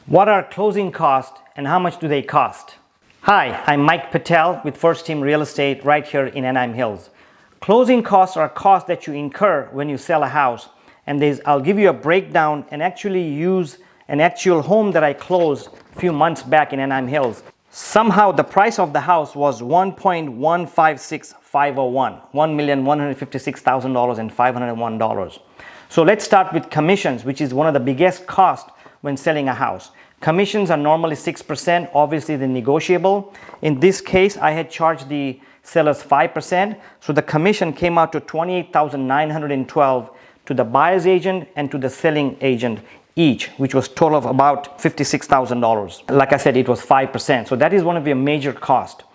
What are closing costs and how much do they cost? Hi, I'm Mike Patel with First Team Real Estate right here in Anaheim Hills. Closing costs are costs that you incur when you sell a house, and I'll give you a breakdown and actually use an actual home that I closed a few months back in Anaheim Hills. Somehow the price of the house was $1,156,501, $1,156,501. So let's start with commissions, which is one of the biggest costs when selling a house. Commissions are normally 6%, obviously they're negotiable. In this case, I had charged the sellers 5%, so the commission came out to $28,912 to the buyer's agent and to the selling agent each, which was total of about $56,000. Like I said, it was 5%, so that is one of your major costs.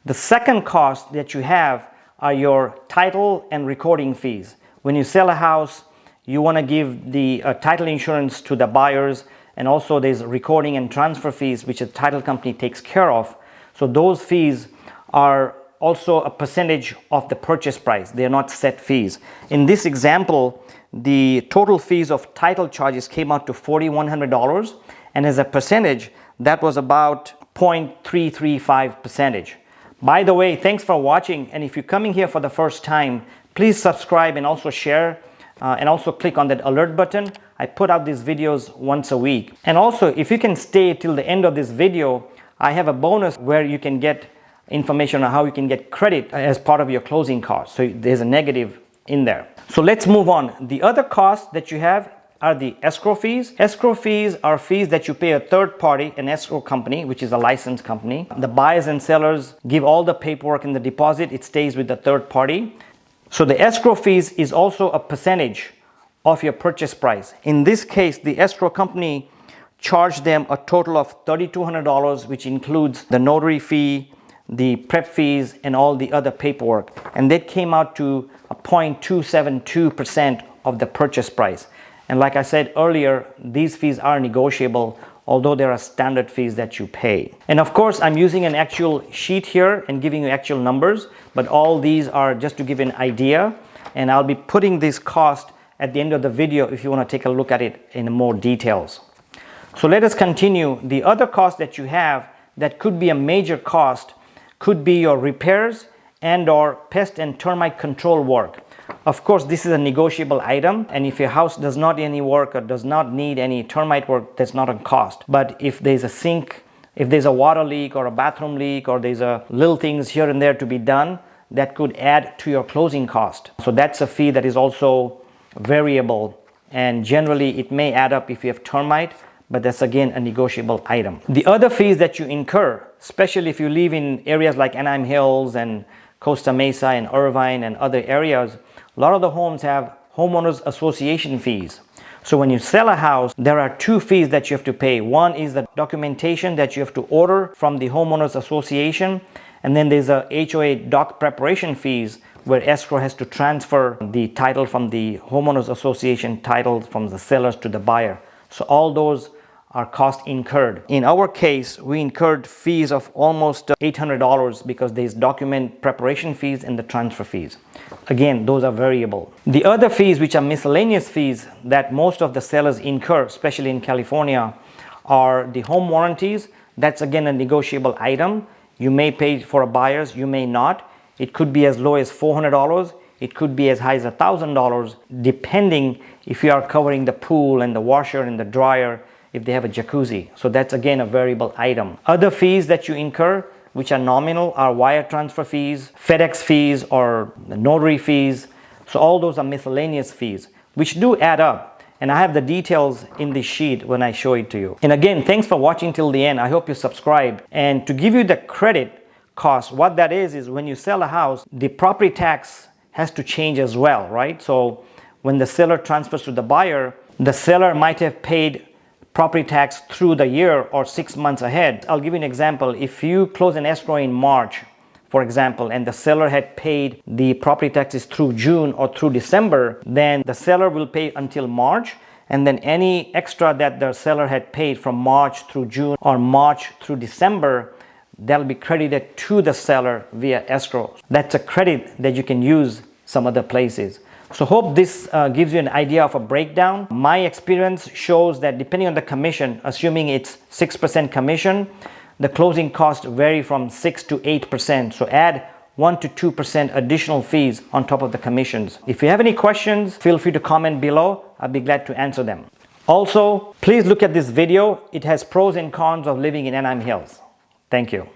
The second cost that you have are your title and recording fees. When you sell a house, you want to give the title insurance to the buyers, and also there's recording and transfer fees which the title company takes care of. So those fees are also a percentage of the purchase price. They are not set fees. In this example, the total fees of title charges came out to $4,100, and as a percentage, that was about 0.335%. By the way, thanks for watching, and if you're coming here for the first time, please subscribe and also share. And also click on that alert button. I put out these videos once a week. And also, if you can stay till the end of this video, I have a bonus where you can get information on how you can get credit as part of your closing costs. So there's a negative in there. So let's move on. The other costs that you have are the escrow fees. Escrow fees are fees that you pay a third party, an escrow company, which is a licensed company. The buyers and sellers give all the paperwork and the deposit. It stays with the third party. So the escrow fees is also a percentage of your purchase price. In this case, the escrow company charged them a total of $3,200, which includes the notary fee, the prep fees, and all the other paperwork. And that came out to a 0.272% of the purchase price. And like I said earlier, these fees are negotiable, although there are standard fees that you pay. And of course, I'm using an actual sheet here and giving you actual numbers, but all these are just to give an idea. And I'll be putting this cost at the end of the video if you want to take a look at it in more details. So let us continue. The other cost that you have that could be a major cost could be your repairs and or pest and termite control work. Of course, this is a negotiable item, and if your house does not need any work or does not need any termite work, that's not a cost. But if there's a sink, if there's a water leak or a bathroom leak, or there's a little things here and there to be done, that could add to your closing cost. So that's a fee that is also variable, and generally it may add up if you have termite, but that's again a negotiable item. The other fees that you incur, especially if you live in areas like Anaheim Hills and Costa Mesa and Irvine and other areas, a lot of the homes have homeowners association fees. So when you sell a house, there are two fees that you have to pay. One is the documentation that you have to order from the homeowners association, and then there's a HOA doc preparation fees where escrow has to transfer the title from the homeowners association title from the sellers to the buyer. So all those are costs incurred. In our case, we incurred fees of almost $800 because there's document preparation fees and the transfer fees. Again, those are variable. The other fees, which are miscellaneous fees that most of the sellers incur, especially in California, are the home warranties. That's again a negotiable item. You may pay for a buyer's, you may not. It could be as low as $400. It could be as high as $1,000, depending if you are covering the pool and the washer and the dryer, if they have a jacuzzi. So that's again a variable item. Other fees that you incur, which are nominal, are wire transfer fees, FedEx fees, or the notary fees. So all those are miscellaneous fees, which do add up. And I have the details in this sheet when I show it to you. And again, thanks for watching till the end. I hope you subscribe. And to give you the credit cost, what that is when you sell a house, the property tax has to change as well, right? So when the seller transfers to the buyer, the seller might have paid property tax through the year or 6 months ahead. I'll give you an example. If you close an escrow in March, for example, and the seller had paid the property taxes through June or through December, then the seller will pay until March, and then any extra that the seller had paid from March through June or March through December, that'll be credited to the seller via escrow. That's a credit that you can use some other places. So hope this gives you an idea of a breakdown. My experience shows that depending on the commission, assuming it's 6% commission, the closing costs vary from 6 to 8%. So add 1 to 2% additional fees on top of the commissions. If you have any questions, feel free to comment below. I'll be glad to answer them. Also, please look at this video. It has pros and cons of living in Anaheim Hills. Thank you.